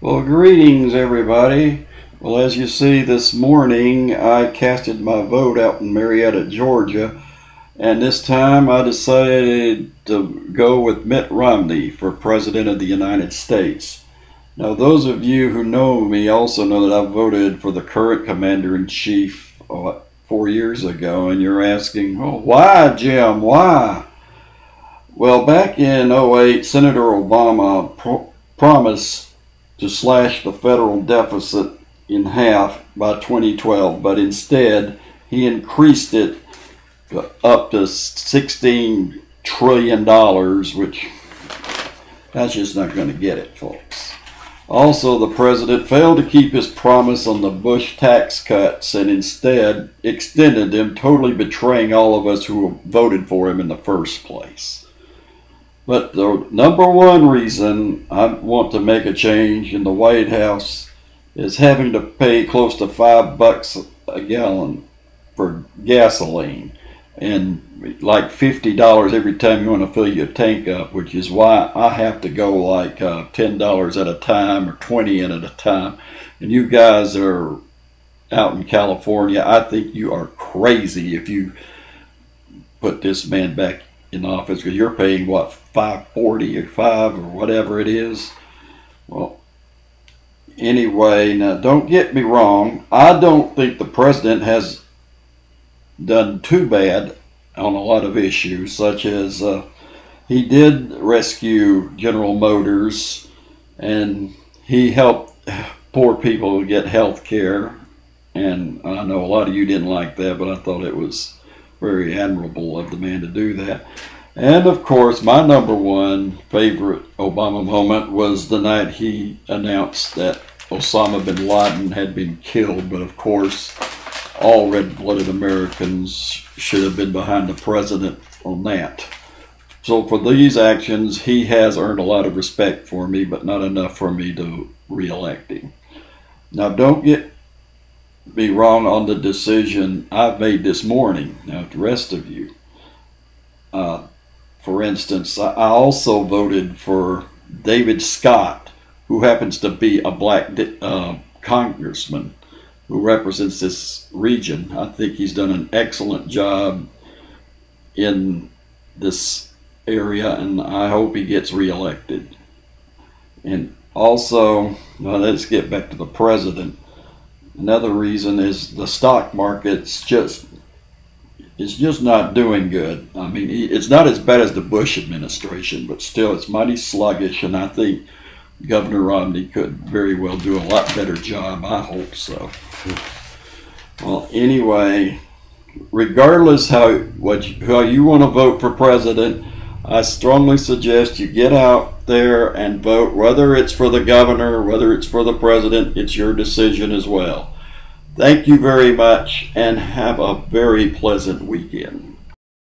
Well, greetings, everybody. Well, as you see this morning, I casted my vote out in Marietta, Georgia, and this time I decided to go with Mitt Romney for President of the United States. Now, those of you who know me also know that I voted for the current Commander-in-Chief 4 years ago, and you're asking, oh, why, Jim, why? Well, back in '08, Senator Obama promised to slash the federal deficit in half by 2012, but instead he increased it up to $16 trillion, which that's just not going to get it, folks. Also, the president failed to keep his promise on the Bush tax cuts and instead extended them, totally betraying all of us who voted for him in the first place. But the number one reason I want to make a change in the White House is having to pay close to $5 a gallon for gasoline and like $50 every time you want to fill your tank up, which is why I have to go like $10 at a time or $20 at a time. And you guys are out in California, I think you are crazy if you put this man back in office, because you're paying what, $5.40 or $5 or whatever it is. Well, anyway, now don't get me wrong, I don't think the president has done too bad on a lot of issues, such as he did rescue General Motors and he helped poor people get health care, and I know a lot of you didn't like that, but I thought it was very admirable of the man to do that. And of course, my number one favorite Obama moment was the night he announced that Osama bin Laden had been killed. But of course, all red-blooded Americans should have been behind the president on that. So for these actions, he has earned a lot of respect for me, but not enough for me to re-elect him. Now, don't get me wrong on the decision I've made this morning. Now, the rest of you, for instance, I also voted for David Scott, who happens to be a black congressman who represents this region. I think he's done an excellent job in this area, and I hope he gets reelected. And also, well, let's get back to the president. Another reason is the stock market's just not doing good. I mean, it's not as bad as the Bush administration, but still it's mighty sluggish, and I think Governor Romney could very well do a lot better job. I hope so. Well, anyway, regardless how you want to vote for president, I strongly suggest you get out there and vote, whether it's for the governor, whether it's for the president. It's your decision as well. Thank you very much, and have a very pleasant weekend.